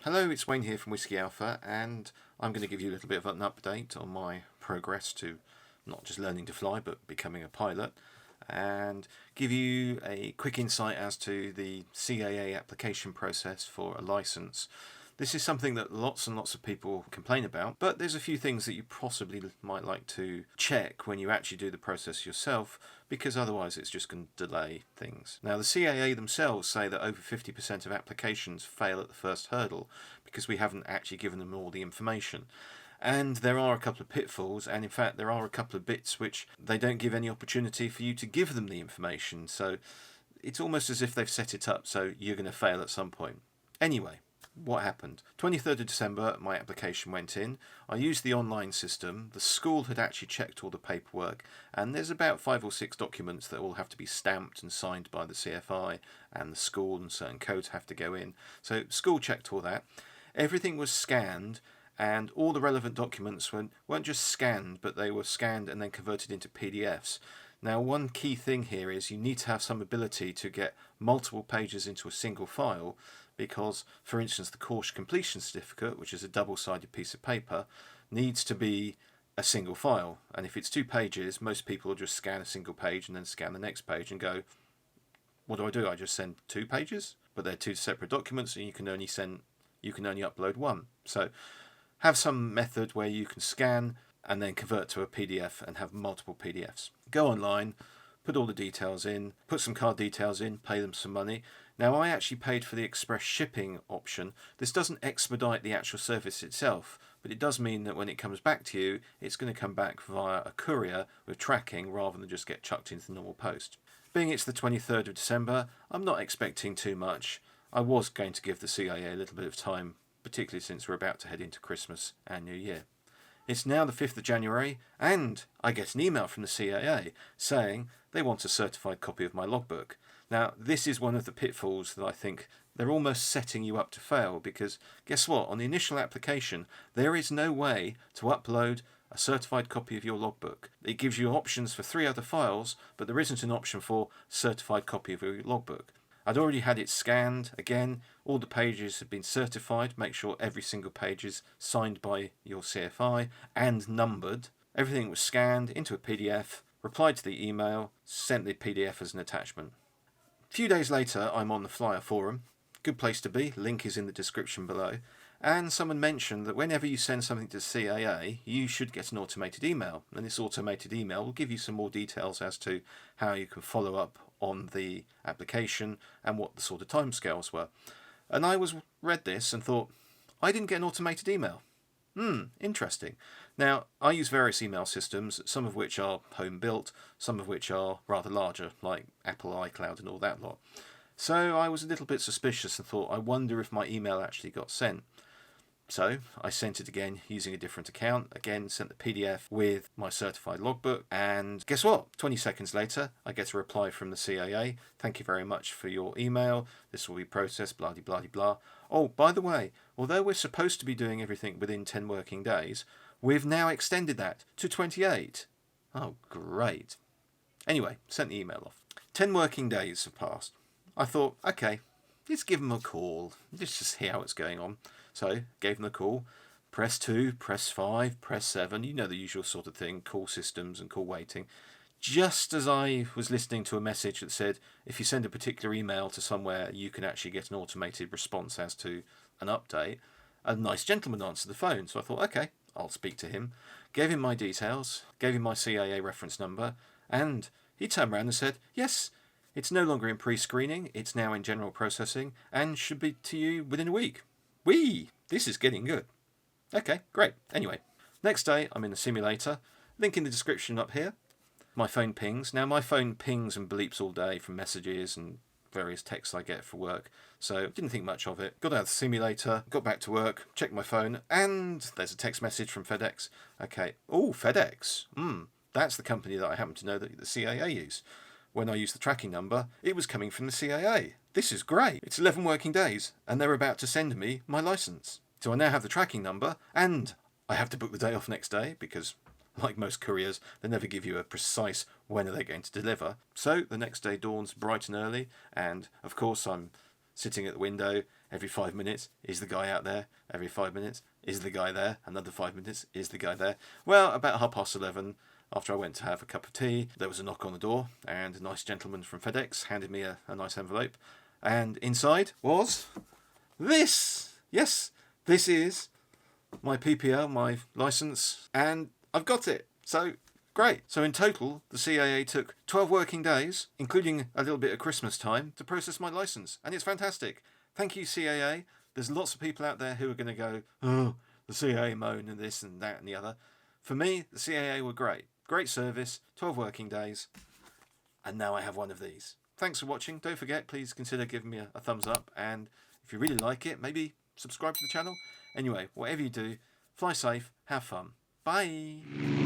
Hello, it's Wayne here from Whiskey Alpha, and I'm going to give you a little bit of an update on my progress to not just learning to fly but becoming a pilot, and give you a quick insight as to the CAA application process for a license. This is something that lots and lots of people complain about, but there's a few things that you possibly might like to check when you actually do the process yourself, because otherwise it's just going to delay things. Now, the CAA themselves say that over 50% of applications fail at the first hurdle because we haven't actually given them all the information. And there are a couple of pitfalls, and in fact there are a couple of bits which they don't give any opportunity for you to give them the information. So it's almost as if they've set it up so you're going to fail at some point. Anyway, what happened? 23rd of December, my application went in. I used the online system. The school had actually checked all the paperwork, and there's about 5 or 6 documents that all have to be stamped and signed by the CFI and the school, and certain codes have to go in. So school checked all that. Everything was scanned, and all the relevant documents weren't just scanned, but they were scanned and then converted into PDFs. Now, one key thing here is you need to have some ability to get multiple pages into a single file, because, for instance, the course completion certificate, which is a double-sided piece of paper, needs to be a single file. And if it's 2 pages, most people will just scan a single page and then scan the next page and go, what do? I just send 2 pages? But they're 2 separate documents, and you can only upload one. So have some method where you can scan and then convert to a PDF and have multiple PDFs. Go online, put all the details in, put some card details in, pay them some money. Now, I actually paid for the express shipping option. This doesn't expedite the actual service itself, but it does mean that when it comes back to you, it's going to come back via a courier with tracking rather than just get chucked into the normal post. Being it's the 23rd of December, I'm not expecting too much. I was going to give the CIA a little bit of time, particularly since we're about to head into Christmas and New Year. It's now the 5th of January, and I get an email from the CAA saying they want a certified copy of my logbook. Now, this is one of the pitfalls that I think they're almost setting you up to fail, because guess what? On the initial application, there is no way to upload a certified copy of your logbook. It gives you options for 3 other files, but there isn't an option for certified copy of your logbook. I'd already had it scanned. Again, all the pages have been certified. Make sure every single page is signed by your CFI and numbered. Everything was scanned into a PDF, replied to the email, sent the PDF as an attachment. A few days later, I'm on the Flyer forum. Good place to be. Link is in the description below. And someone mentioned that whenever you send something to CAA, you should get an automated email. And this automated email will give you some more details as to how you can follow up on the application and what the sort of timescales were. And I read this and thought, I didn't get an automated email. Interesting. Now, I use various email systems, some of which are home built, some of which are rather larger, like Apple iCloud and all that lot. So I was a little bit suspicious and thought, I wonder if my email actually got sent. So I sent it again using a different account, again sent the PDF with my certified logbook, and guess what? 20 seconds later, I get a reply from the CAA. Thank you very much for your email. This will be processed, blah, blah, blah, blah. Oh, by the way, although we're supposed to be doing everything within 10 working days, we've now extended that to 28. Oh, great. Anyway, sent the email off. 10 working days have passed. I thought, okay, let's give them a call. Let's just see how it's going on. So, gave them a call. Press 2, press 5, press 7. You know the usual sort of thing, call systems and call waiting. Just as I was listening to a message that said, if you send a particular email to somewhere, you can actually get an automated response as to an update, a nice gentleman answered the phone. So I thought, okay, I'll speak to him. Gave him my details, gave him my CIA reference number, and he turned around and said, yes, it's no longer in pre-screening, it's now in general processing, and should be to you within a week. This is getting good. Okay, great. Anyway, next day I'm in the simulator. Link in the description up here. My phone pings. Now my phone pings and bleeps all day from messages and various texts I get for work. So didn't think much of it. Got out of the simulator, got back to work, checked my phone, and there's a text message from FedEx. Okay. Oh, FedEx. That's the company that I happen to know that the CAA use. When I used the tracking number, it was coming from the CAA. This is great. It's 11 working days, and they're about to send me my license. So I now have the tracking number, and I have to book the day off next day, because, like most couriers, they never give you a precise when are they going to deliver. So the next day dawns bright and early, and of course I'm sitting at the window, Every 5 minutes is the guy out there. Every 5 minutes is the guy there. Another 5 minutes is the guy there. Well, about 11:30, after I went to have a cup of tea, there was a knock on the door, and a nice gentleman from FedEx handed me a nice envelope. And inside was this. Yes, this is my PPL, my license, and I've got it. So, great. So in total, the CAA took 12 working days, including a little bit of Christmas time, to process my license. And it's fantastic. Thank you, CAA. There's lots of people out there who are going to go, oh, the CAA moan and this and that and the other. For me, the CAA were great. Great service, 12 working days, and now I have one of these. Thanks for watching. Don't forget, please consider giving me a thumbs up, and if you really like it, maybe subscribe to the channel. Anyway, whatever you do, fly safe, have fun. Bye!